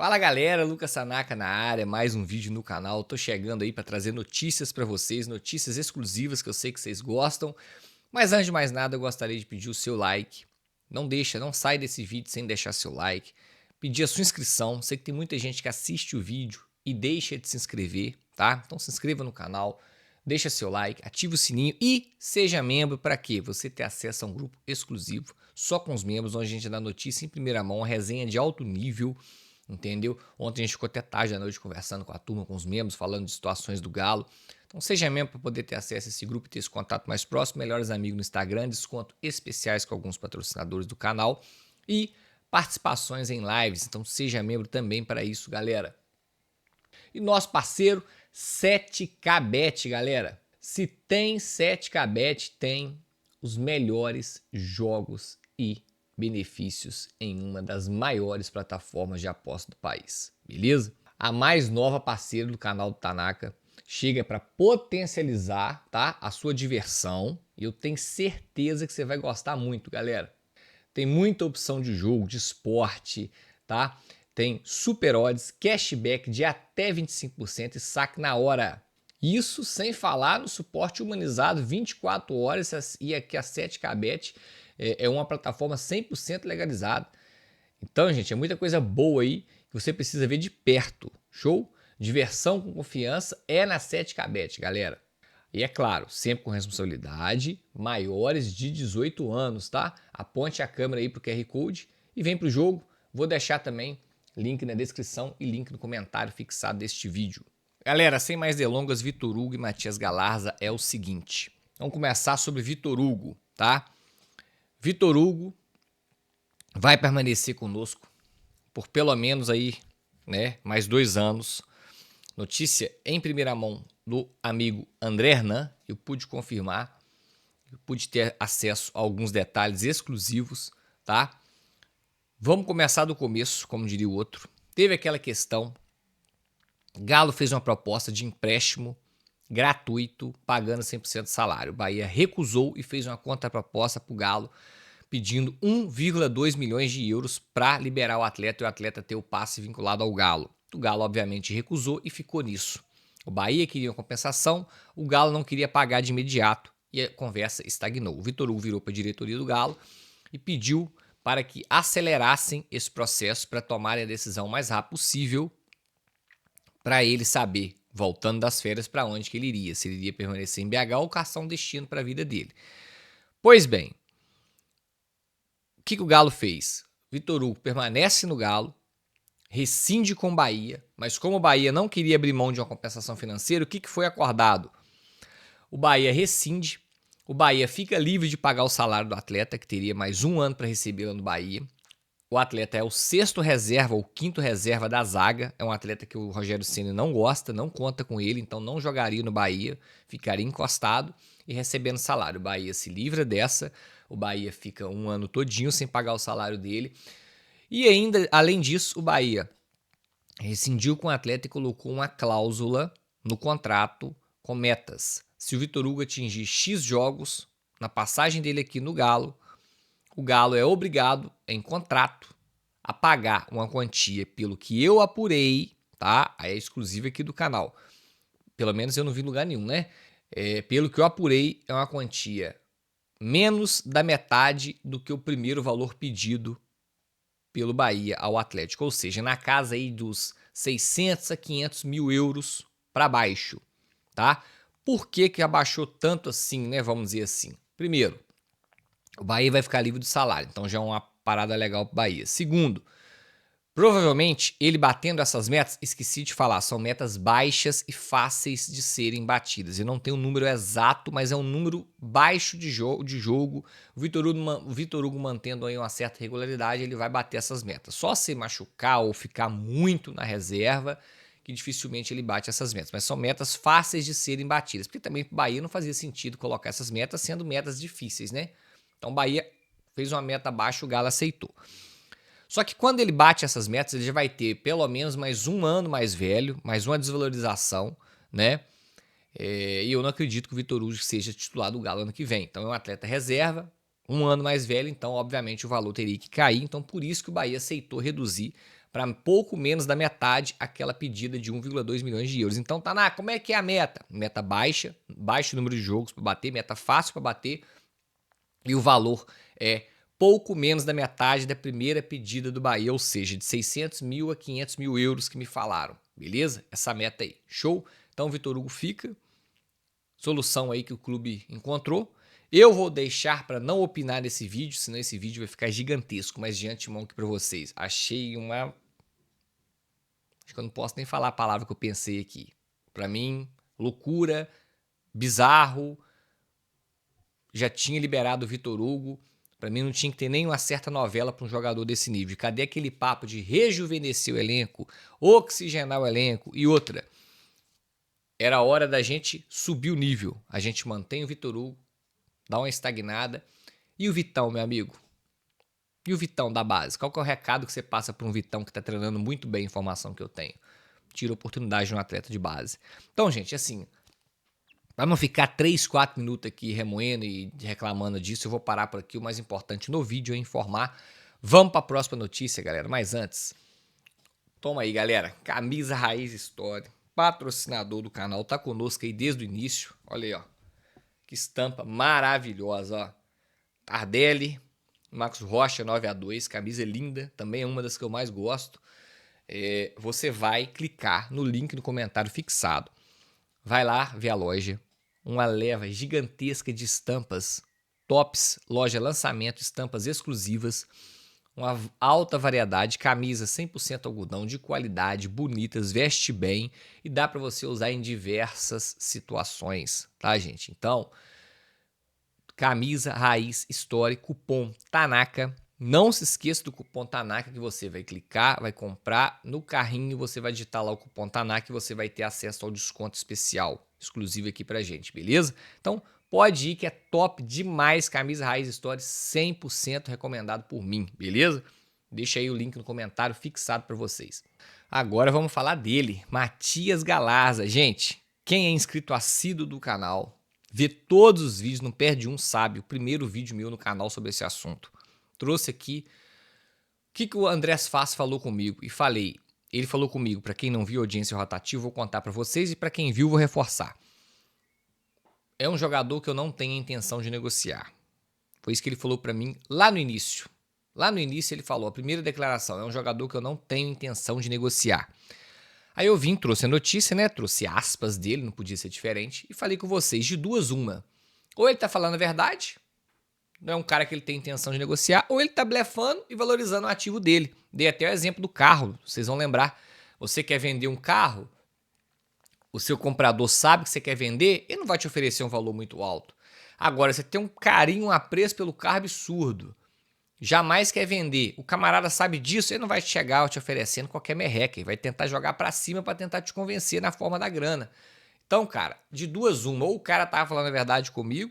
Fala galera, Lucas Sanaka na área, mais um vídeo no canal. Tô chegando aí para trazer notícias para vocês, notícias exclusivas que eu sei que vocês gostam. Mas antes de mais nada, eu gostaria de pedir o seu like. Não sai desse vídeo sem deixar seu like. Pedir a sua inscrição. Sei que tem muita gente que assiste o vídeo e deixa de se inscrever, tá? Então se inscreva no canal, deixa seu like, ative o sininho e seja membro para quê? Você ter acesso a um grupo exclusivo só com os membros, onde a gente dá notícia em primeira mão, resenha de alto nível. Entendeu? Ontem a gente ficou até tarde da noite conversando com a turma, com os membros, falando de situações do Galo. Então seja membro para poder ter acesso a esse grupo e ter esse contato mais próximo, melhores amigos no Instagram, desconto especiais com alguns patrocinadores do canal e participações em lives. Então seja membro também para isso, galera. E nosso parceiro 7kBet, galera. Se tem 7kBet, tem os melhores jogos e benefícios em uma das maiores plataformas de aposta do país, beleza? A mais nova parceira do canal do Tanaka chega para potencializar, tá, a sua diversão e eu tenho certeza que você vai gostar muito, galera. Tem muita opção de jogo, de esporte, tá? Tem super odds, cashback de até 25% e saque na hora. Isso sem falar no suporte humanizado 24 horas e aqui a 7kBet é uma plataforma 100% legalizada. Então, gente, é muita coisa boa aí que você precisa ver de perto. Show? Diversão com confiança é na 7kBet, galera. E é claro, sempre com responsabilidade, maiores de 18 anos, tá? Aponte a câmera aí pro QR Code e vem pro jogo. Vou deixar também link na descrição e link no comentário fixado deste vídeo. Galera, sem mais delongas, Vitor Hugo e Matias Galarza é o seguinte. Vamos começar sobre Vitor Hugo, tá? Vitor Hugo vai permanecer conosco por pelo menos aí, né, mais 2 anos. Notícia em primeira mão do amigo André Hernan, eu pude confirmar, eu pude ter acesso a alguns detalhes exclusivos, tá? Vamos começar do começo, como diria o outro. Teve aquela questão, Galo fez uma proposta de empréstimo gratuito, pagando 100% do salário. O Bahia recusou e fez uma contraproposta para o Galo, pedindo 1,2 milhões de euros para liberar o atleta e o atleta ter o passe vinculado ao Galo. O Galo, obviamente, recusou e ficou nisso. O Bahia queria uma compensação, o Galo não queria pagar de imediato e a conversa estagnou. O Vitor Hugo virou para a diretoria do Galo e pediu para que acelerassem esse processo para tomarem a decisão o mais rápido possível para ele saber, voltando das férias, para onde que ele iria. Se ele iria permanecer em BH ou caçar um destino para a vida dele. Pois bem, o que o Galo fez? Vitor Hugo permanece no Galo, rescinde com o Bahia, mas como o Bahia não queria abrir mão de uma compensação financeira, o que foi acordado? O Bahia rescinde, o Bahia fica livre de pagar o salário do atleta, que teria mais 1 ano para receber lá no Bahia. O atleta é o 6º reserva ou 5º reserva da zaga, é um atleta que o Rogério Ceni não gosta, não conta com ele, então não jogaria no Bahia, ficaria encostado e recebendo salário. O Bahia se livra dessa, o Bahia fica 1 ano todinho sem pagar o salário dele. E ainda, além disso, o Bahia rescindiu com o atleta e colocou uma cláusula no contrato com metas. Se o Vitor Hugo atingir X jogos na passagem dele aqui no Galo, o Galo é obrigado, em contrato, a pagar uma quantia pelo que eu apurei, tá? Aí é exclusivo aqui do canal. Pelo menos eu não vi em lugar nenhum, né? Pelo que eu apurei, é uma quantia menos da metade do que o primeiro valor pedido pelo Bahia ao Atlético. Ou seja, na casa aí dos 600 a 500 mil euros para baixo, tá? Por que abaixou tanto assim, né? Vamos dizer assim. Primeiro, o Bahia vai ficar livre do salário, então já é uma parada legal para o Bahia. Segundo, provavelmente ele batendo essas metas, esqueci de falar, são metas baixas e fáceis de serem batidas. Eu não tenho um número exato, mas é um número baixo de jogo. O Vitor Hugo mantendo aí uma certa regularidade, ele vai bater essas metas. Só se machucar ou ficar muito na reserva, que dificilmente ele bate essas metas. Mas são metas fáceis de serem batidas, porque também para o Bahia não fazia sentido colocar essas metas sendo metas difíceis, né? Então o Bahia fez uma meta baixa, o Galo aceitou. Só que quando ele bate essas metas, ele já vai ter pelo menos mais 1 ano mais velho, mais uma desvalorização, né? E eu não acredito que o Vitor Hugo seja titular do Galo ano que vem. Então é um atleta reserva, 1 ano mais velho, então obviamente o valor teria que cair. Então por isso que o Bahia aceitou reduzir para pouco menos da metade aquela pedida de 1,2 milhões de euros. Então, Tanaka, como é que é a meta? Meta baixa, baixo número de jogos para bater, meta fácil para bater, e o valor é pouco menos da metade da primeira pedida do Bahia, ou seja, de 600 mil a 500 mil euros que me falaram, beleza? Essa meta aí, show? Então o Vitor Hugo fica, solução aí que o clube encontrou. Eu vou deixar para não opinar nesse vídeo, senão esse vídeo vai ficar gigantesco, mas de antemão aqui para vocês, achei uma... Acho que eu não posso nem falar a palavra que eu pensei aqui. Para mim, loucura, bizarro, já tinha liberado o Vitor Hugo. Para mim não tinha que ter nenhuma certa novela para um jogador desse nível. Cadê aquele papo de rejuvenescer o elenco, oxigenar o elenco e outra? Era hora da gente subir o nível. A gente mantém o Vitor Hugo, dá uma estagnada. E o Vitão, meu amigo? E o Vitão da base? Qual que é o recado que você passa para um Vitão que está treinando muito bem a informação que eu tenho? Tira a oportunidade de um atleta de base. Então, gente, assim... Para não ficar 3, 4 minutos aqui remoendo e reclamando disso, eu vou parar por aqui. O mais importante no vídeo é informar. Vamos para a próxima notícia, galera. Mas antes, toma aí, galera. Camisa Raiz Story, patrocinador do canal, tá conosco aí desde o início. Olha aí, ó. Que estampa maravilhosa, ó. Tardelli, Marcos Rocha 9A2, camisa linda. Também é uma das que eu mais gosto. Você vai clicar no link no comentário fixado. Vai lá ver a loja, uma leva gigantesca de estampas tops, loja lançamento, estampas exclusivas, uma alta variedade, camisas 100% algodão, de qualidade, bonitas, veste bem e dá para você usar em diversas situações, tá, gente? Então, camisa Raiz Story, cupom TANAKA. Não se esqueça do cupom TANAKA que você vai clicar, vai comprar no carrinho, você vai digitar lá o cupom TANAKA e você vai ter acesso ao desconto especial, exclusivo aqui pra gente, beleza? Então pode ir que é top demais, camisa Raiz Story 100% recomendado por mim, beleza? Deixa aí o link no comentário fixado para vocês. Agora vamos falar dele, Matias Galarza. Gente, quem é inscrito assíduo do canal, vê todos os vídeos, não perde um, sabe, o primeiro vídeo meu no canal sobre esse assunto. Trouxe aqui o que o Andrés Faz falou comigo e falei. Ele falou comigo, para quem não viu audiência rotativa, vou contar para vocês e para quem viu, vou reforçar. É um jogador que eu não tenho a intenção de negociar. Foi isso que ele falou para mim lá no início. Lá no início ele falou, a primeira declaração, é um jogador que eu não tenho intenção de negociar. Aí eu vim, trouxe a notícia, né? Trouxe aspas dele, não podia ser diferente, e falei com vocês, de duas uma. Ou ele tá falando a verdade, não é um cara que ele tem intenção de negociar, ou ele tá blefando e valorizando o ativo dele. Dei até o exemplo do carro, vocês vão lembrar. Você quer vender um carro, o seu comprador sabe que você quer vender, ele não vai te oferecer um valor muito alto. Agora, você tem um carinho, um apreço pelo carro absurdo, jamais quer vender, o camarada sabe disso, ele não vai chegar te oferecendo qualquer merreca, ele vai tentar jogar pra cima pra tentar te convencer na forma da grana. Então, cara, de duas uma, ou o cara tava falando a verdade comigo,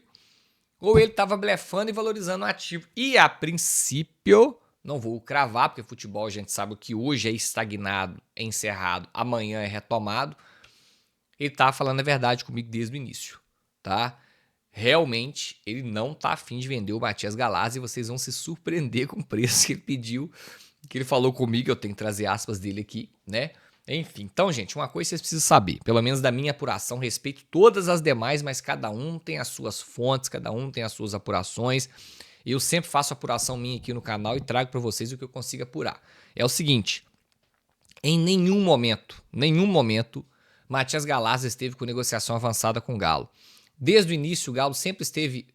ou ele estava blefando e valorizando o ativo. E a princípio, não vou cravar, porque futebol a gente sabe que hoje é estagnado, é encerrado, amanhã é retomado. Ele tá falando a verdade comigo desde o início, tá? Realmente, ele não tá afim de vender o Matias Galarza e vocês vão se surpreender com o preço que ele pediu, que ele falou comigo, eu tenho que trazer aspas dele aqui, né? Enfim, então, gente, uma coisa vocês precisam saber, pelo menos da minha apuração, respeito todas as demais, mas cada um tem as suas fontes, cada um tem as suas apurações. Eu sempre faço apuração minha aqui no canal e trago para vocês o que eu consigo apurar. É o seguinte, em nenhum momento, Matias Galarza esteve com negociação avançada com o Galo. Desde o início, o Galo sempre esteve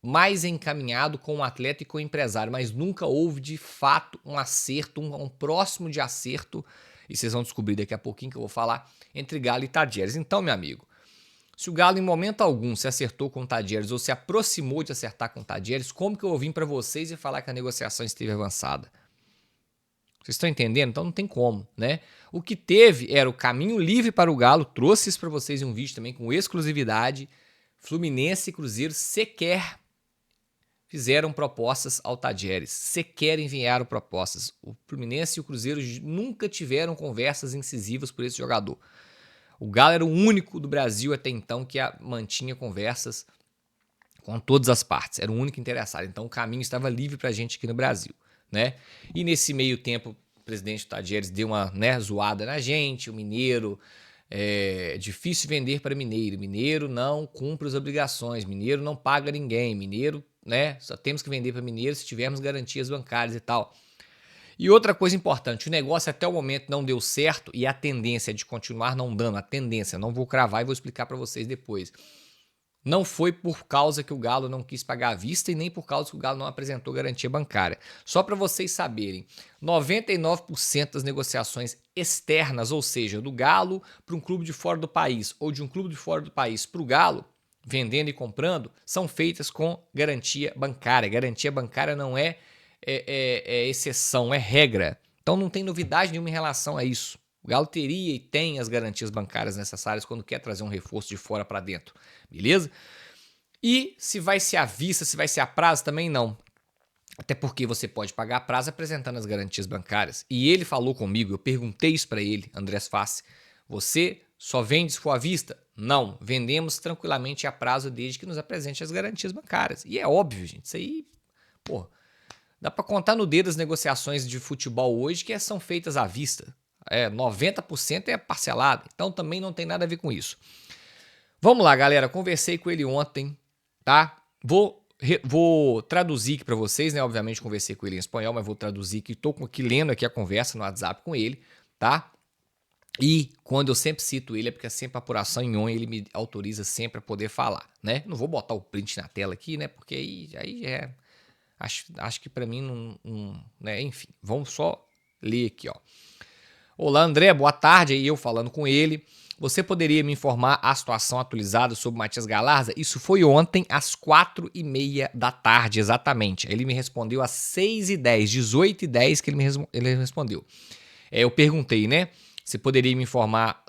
mais encaminhado com o atleta e com o empresário, mas nunca houve de fato um acerto, um próximo de acerto, e vocês vão descobrir daqui a pouquinho que eu vou falar, entre Galo e Tadieres. Então, meu amigo, se o Galo em momento algum se acertou com o Tadieres ou se aproximou de acertar com o Tadieres, como que eu vou vir para vocês e falar que a negociação esteve avançada? Vocês estão entendendo? Então não tem como, né? O que teve era o caminho livre para o Galo, trouxe isso para vocês em um vídeo também com exclusividade. Fluminense e Cruzeiro sequer fizeram propostas ao Tadieres, sequer enviaram propostas. O Fluminense e o Cruzeiro nunca tiveram conversas incisivas por esse jogador. O Galo era o único do Brasil até então que mantinha conversas com todas as partes, era o único interessado. Então o caminho estava livre para a gente aqui no Brasil, né? E nesse meio tempo presidente do Tadieres deu uma, né, zoada na gente, o mineiro, é difícil vender para mineiro, mineiro não cumpre as obrigações, mineiro não paga ninguém, mineiro, né, só temos que vender para mineiro se tivermos garantias bancárias e tal. E outra coisa importante, o negócio até o momento não deu certo e a tendência é de continuar não dando, a tendência, não vou cravar e vou explicar para vocês depois. Não foi por causa que o Galo não quis pagar à vista e nem por causa que o Galo não apresentou garantia bancária. Só para vocês saberem, 99% das negociações externas, ou seja, do Galo para um clube de fora do país ou de um clube de fora do país para o Galo, vendendo e comprando, são feitas com garantia bancária. Garantia bancária não é exceção, é regra. Então não tem novidade nenhuma em relação a isso. O Galo teria e tem as garantias bancárias necessárias quando quer trazer um reforço de fora para dentro, beleza? E se vai ser à vista, se vai ser a prazo, também não. Até porque você pode pagar a prazo apresentando as garantias bancárias. E ele falou comigo, eu perguntei isso para ele, Andrés Fassi, você só vende se for à vista? Não, vendemos tranquilamente a prazo desde que nos apresente as garantias bancárias. E é óbvio, gente, isso aí, pô, dá para contar no dedo as negociações de futebol hoje que são feitas à vista. 90% é parcelado, então também não tem nada a ver com isso. Vamos lá, galera, conversei com ele ontem, tá? Vou traduzir aqui para vocês, né? Obviamente conversei com ele em espanhol, mas vou traduzir aqui, tô aqui lendo aqui a conversa no WhatsApp com ele, tá? E quando eu sempre cito ele é porque é sempre apuração em on, ele me autoriza sempre a poder falar, né? Não vou botar o print na tela aqui, né? Porque aí é... Acho que para mim não, né? Enfim, vamos só ler aqui, ó. Olá, André, boa tarde. Aí eu falando com ele. Você poderia me informar a situação atualizada sobre Matias Galarza? Isso foi ontem, às 4h30 da tarde, exatamente. Ele me respondeu às 6h10, 18h10 que ele respondeu. Eu perguntei, né? Você poderia me informar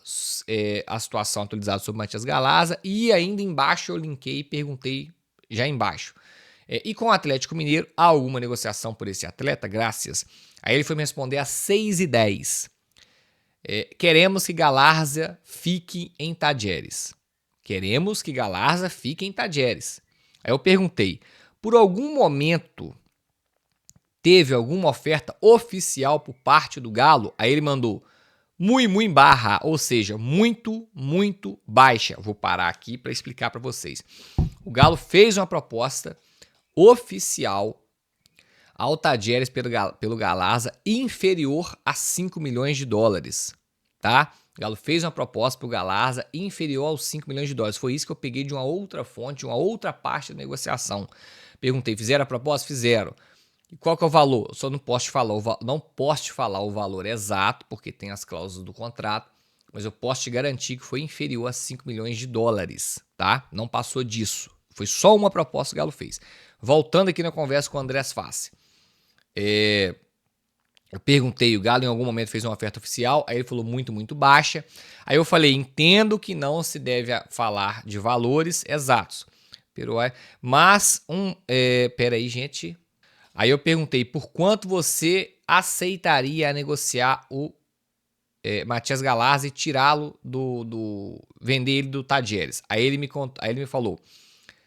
a situação atualizada sobre Matias Galarza? E ainda embaixo eu linkei e perguntei já embaixo. E com o Atlético Mineiro, há alguma negociação por esse atleta? Graças. Aí ele foi me responder às 6h10. Queremos que Galarza fique em Tadieres. Queremos que Galarza fique em Tadieres. Aí eu perguntei, por algum momento teve alguma oferta oficial por parte do Galo? Aí ele mandou muito barra, ou seja, muito baixa. Vou parar aqui para explicar para vocês. O Galo fez uma proposta oficial ao Tadieres pelo Galarza inferior a 5 milhões de dólares, tá? O Galo fez uma proposta para o Galarza inferior aos 5 milhões de dólares. Foi isso que eu peguei de uma outra fonte, de uma outra parte da negociação. Perguntei, fizeram a proposta? Fizeram. E qual que é o valor? Eu só não posso te falar o valor exato, porque tem as cláusulas do contrato, mas eu posso te garantir que foi inferior a 5 milhões de dólares, tá? Não passou disso. Foi só uma proposta que o Galo fez. Voltando aqui na conversa com o Andrés Fassi. Eu perguntei, o Galo em algum momento fez uma oferta oficial, aí ele falou muito baixa. Aí eu falei, entendo que não se deve falar de valores exatos. Mas, peraí, gente. Aí eu perguntei, por quanto você aceitaria negociar o Matias Galarza e tirá-lo vender ele do Tadieres? Aí ele me falou,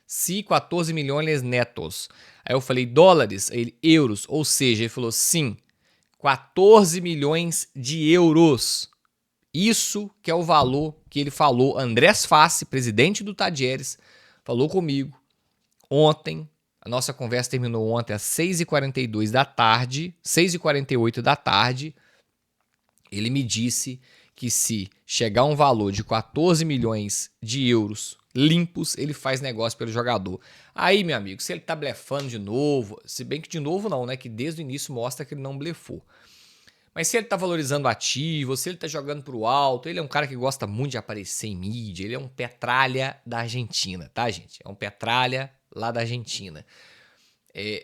se 14 milhões netos. Aí eu falei, dólares? Ele, euros. Ou seja, ele falou, sim, 14 milhões de euros. Isso que é o valor que ele falou. Andrés Fassi, presidente do Tadieres, falou comigo ontem. A nossa conversa terminou ontem às 6h42 da tarde, 6h48 da tarde. Ele me disse que se chegar um valor de 14 milhões de euros limpos, ele faz negócio pelo jogador. Aí, meu amigo, se ele tá blefando de novo, se bem que de novo não, né? Que desde o início mostra que ele não blefou. Mas se ele tá valorizando ativo, se ele tá jogando pro alto, ele é um cara que gosta muito de aparecer em mídia, ele é um petralha da Argentina, tá, gente? É um petralha lá da Argentina.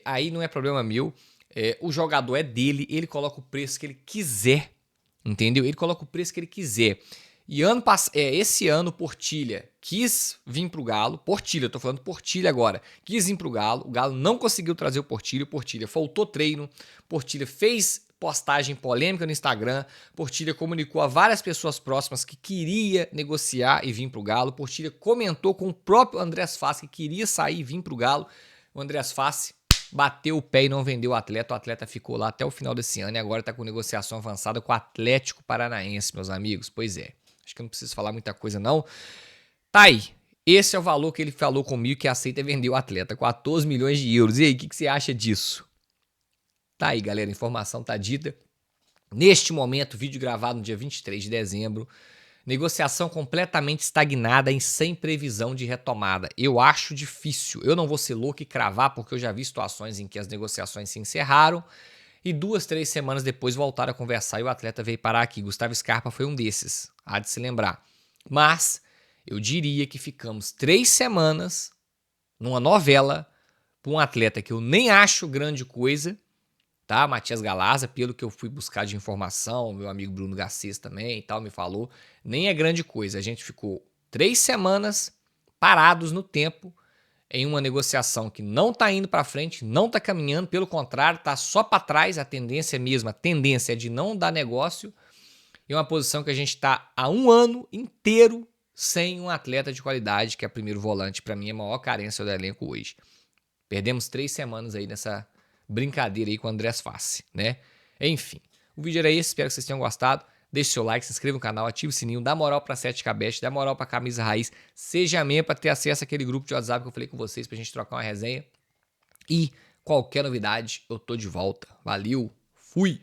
Aí não é problema meu, o jogador é dele, ele coloca o preço que ele quiser, entendeu? Ele coloca o preço que ele quiser. E esse ano Portilha quis vir pro Galo, Portilha, tô falando Portilha agora, quis vir pro Galo, o Galo não conseguiu trazer o Portilha faltou treino, Portilha fez postagem polêmica no Instagram, Portilha comunicou a várias pessoas próximas que queria negociar e vir pro Galo, Portilha comentou com o próprio Andrés Fassi que queria sair e vir pro Galo, o Andrés Fassi bateu o pé e não vendeu o atleta ficou lá até o final desse ano e agora está com negociação avançada com o Atlético Paranaense, meus amigos. Pois é, acho que eu não preciso falar muita coisa não. Tá aí, esse é o valor que ele falou comigo que aceita vender o atleta, 14 milhões de euros. E aí, o que você acha disso? Tá aí, galera, a informação tá dita. Neste momento, vídeo gravado no dia 23 de dezembro, negociação completamente estagnada e sem previsão de retomada. Eu acho difícil. Eu não vou ser louco e cravar, porque eu já vi situações em que as negociações se encerraram e 2, 3 semanas depois voltaram a conversar e o atleta veio parar aqui. Gustavo Scarpa foi um desses, há de se lembrar. Mas eu diria que ficamos 3 semanas numa novela para um atleta que eu nem acho grande coisa, tá? Matias Galaza, pelo que eu fui buscar de informação, meu amigo Bruno Garcês também e tal me falou, nem é grande coisa. A gente ficou 3 semanas parados no tempo em uma negociação que não está indo para frente, não está caminhando, pelo contrário, está só para trás. A tendência mesmo, a tendência é de não dar negócio, e uma posição que a gente está há um ano inteiro sem um atleta de qualidade, que é primeiro volante. Para mim é a maior carência do elenco hoje. Perdemos 3 semanas aí nessa brincadeira aí com o Andrés Fassi, né? Enfim, o vídeo era esse, espero que vocês tenham gostado. Deixe seu like, se inscreva no canal, ative o sininho, dá moral pra 7K, dá moral pra Camisa Raiz, seja membro pra ter acesso àquele grupo de WhatsApp que eu falei com vocês pra gente trocar uma resenha. E qualquer novidade, eu tô de volta. Valeu, fui!